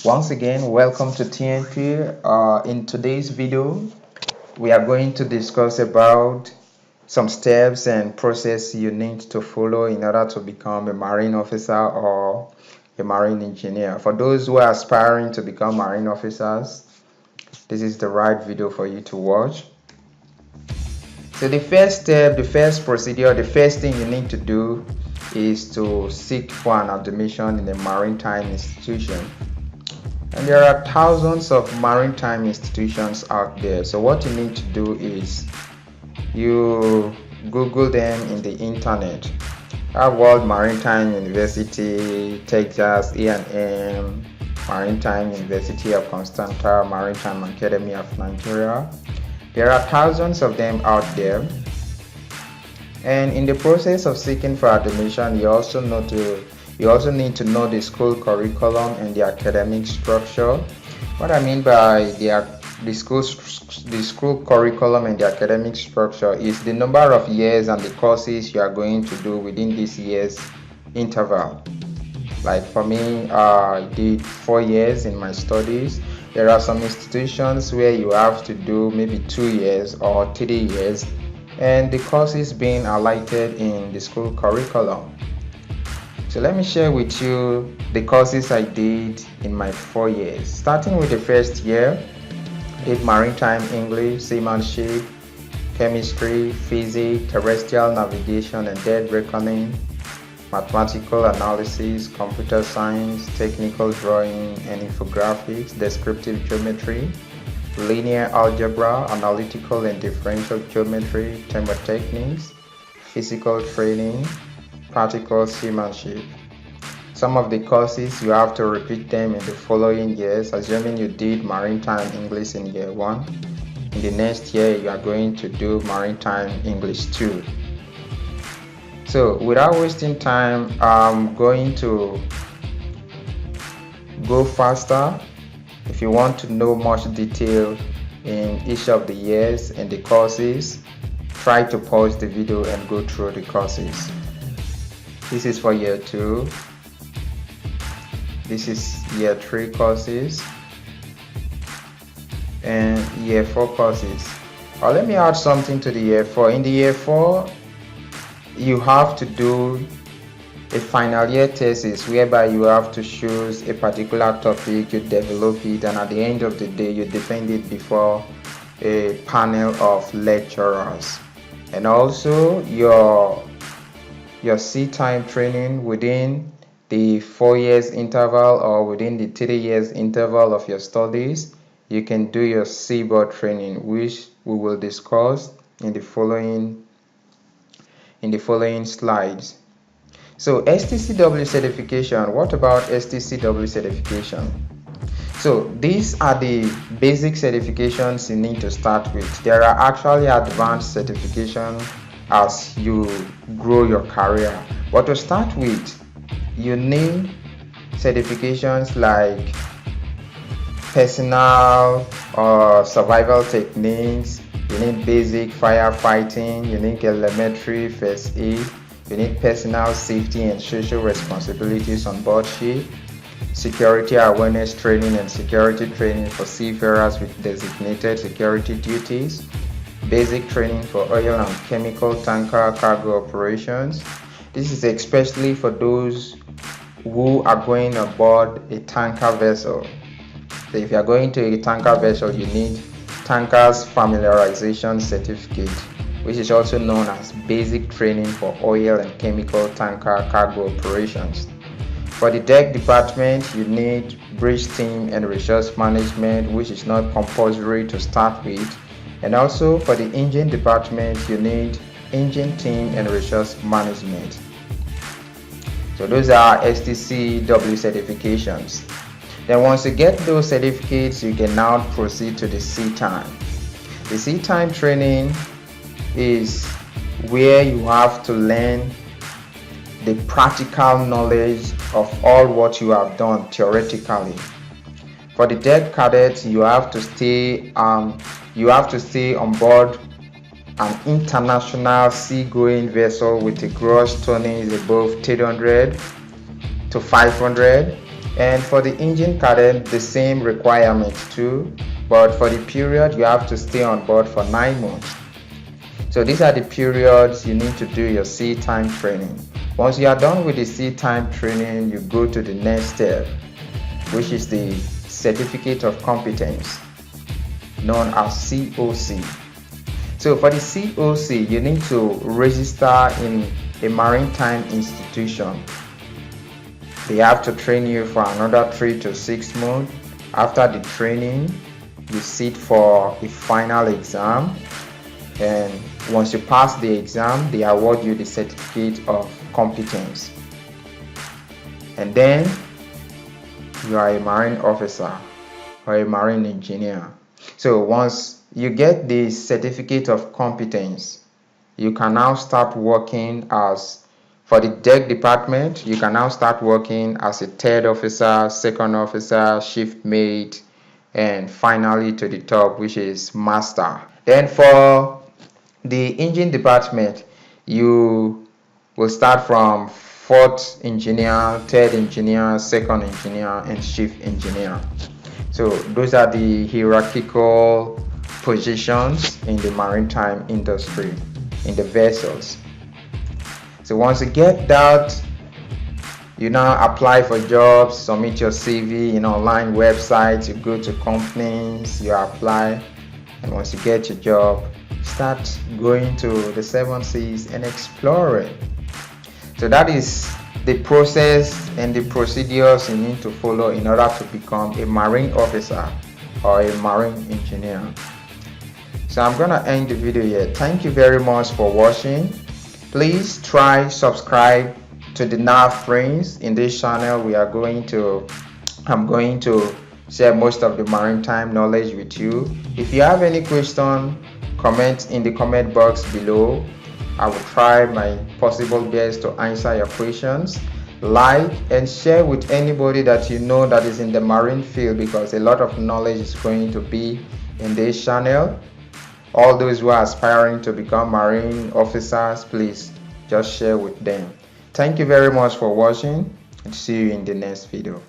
Once again, welcome to TNP. In today's video, we are going to discuss about some steps and process you need to follow in order to become a marine officer or a marine engineer. For those who are aspiring to become marine officers, this is the right video for you to watch. So the first step, the first procedure, the first thing you need to do is to seek for an admission in a maritime institution. And there are thousands of maritime institutions out there. So what you need to do is you Google them in the internet. World Maritime University, Texas A&M, Maritime University of Constanta, Maritime Academy of Nigeria. There are thousands of them out there. And in the process of seeking for admission, you also need to know the school curriculum and the academic structure. What I mean by the school curriculum and the academic structure is the number of years and the courses you are going to do within this year's interval. Like for me, I did 4 years in my studies. There are some institutions where you have to do maybe 2 years or 3 years, and the courses being highlighted in the school curriculum. So let me share with you the courses I did in my 4 years. Starting with the first year, I did maritime English, seamanship, chemistry, physics, terrestrial navigation and dead reckoning, mathematical analysis, computer science, technical drawing and infographics, descriptive geometry, linear algebra, analytical and differential geometry, thermotechnics, physical training, practical seamanship. Some of the courses you have to repeat them in the following years, assuming you did maritime English in year 1. In the next year, you are going to do maritime English 2. So without wasting time, I'm going to go faster. If you want to know much detail in each of the years and the courses, try to pause the video and go through the courses. This is for year 2. This is year 3 courses and year 4 courses. Let me add something to the year 4. In the year 4, you have to do a final year thesis whereby you have to choose a particular topic, you develop it, and at the end of the day you defend it before a panel of lecturers. And also your sea time training within the 4 years interval or within the 3 years interval of your studies, you can do your seaboard training, which we will discuss in the following slides. So STCW certification, what about STCW certification? So these are the basic certifications you need to start with. There are actually advanced certifications as you grow your career. But to start with, you need certifications like personal or survival techniques. You need basic firefighting, you need elementary first aid, you need personal safety and social responsibilities on board ship, security awareness training and security training for seafarers with designated security duties, basic training for oil and chemical tanker cargo operations. This is especially for those who are going aboard a tanker vessel. So if you are going to a tanker vessel, you need Tankers Familiarization Certificate, which is also known as basic training for oil and chemical tanker cargo operations. For the deck department, you need bridge team and resource management, which is not compulsory to start with. And also for the engine department, you need engine team and resource management. So those are STCW certifications. Then once you get those certificates, you can now proceed to the sea time. The sea time training is where you have to learn the practical knowledge of all what you have done theoretically. For the deck cadets, you have to stay on board an international seagoing vessel with a gross tonnage above 300 to 500. And for the engine cadet, the same requirement too, but for the period you have to stay on board for 9 months. So these are the periods you need to do your sea time training. Once you are done with the sea time training, you go to the next step, which is the certificate of competence, known as COC. So for the COC, you need to register in a maritime institution. They have to train you for another 3 to 6 months. After the training, you sit for a final exam, and once you pass the exam, they award you the certificate of competence. And then you are a marine officer or a marine engineer. So once you get the certificate of competence, you can now start working as, for the deck department, you can now start working as a third officer, second officer, shift mate, and finally to the top, which is master. Then for the engine department, you will start from fourth engineer, third engineer, second engineer, and chief engineer. So those are the hierarchical positions in the maritime industry, in the vessels. So once you get that, you now apply for jobs, submit your CV in online websites, you go to companies, you apply, and once you get your job, start going to the 7 seas and exploring. So that is the process and the procedures you need to follow in order to become a marine officer or a marine engineer. So I'm gonna end the video here. Thank you very much for watching. Please try subscribe to the NAV Prince. In this channel I'm going to share most of the maritime knowledge with you. If you have any question, comment in the comment box below. I will try my possible best to answer your questions. Like and share with anybody that you know that is in the marine field, because a lot of knowledge is going to be in this channel. All those who are aspiring to become marine officers, please just share with them. Thank you very much for watching, and see you in the next video.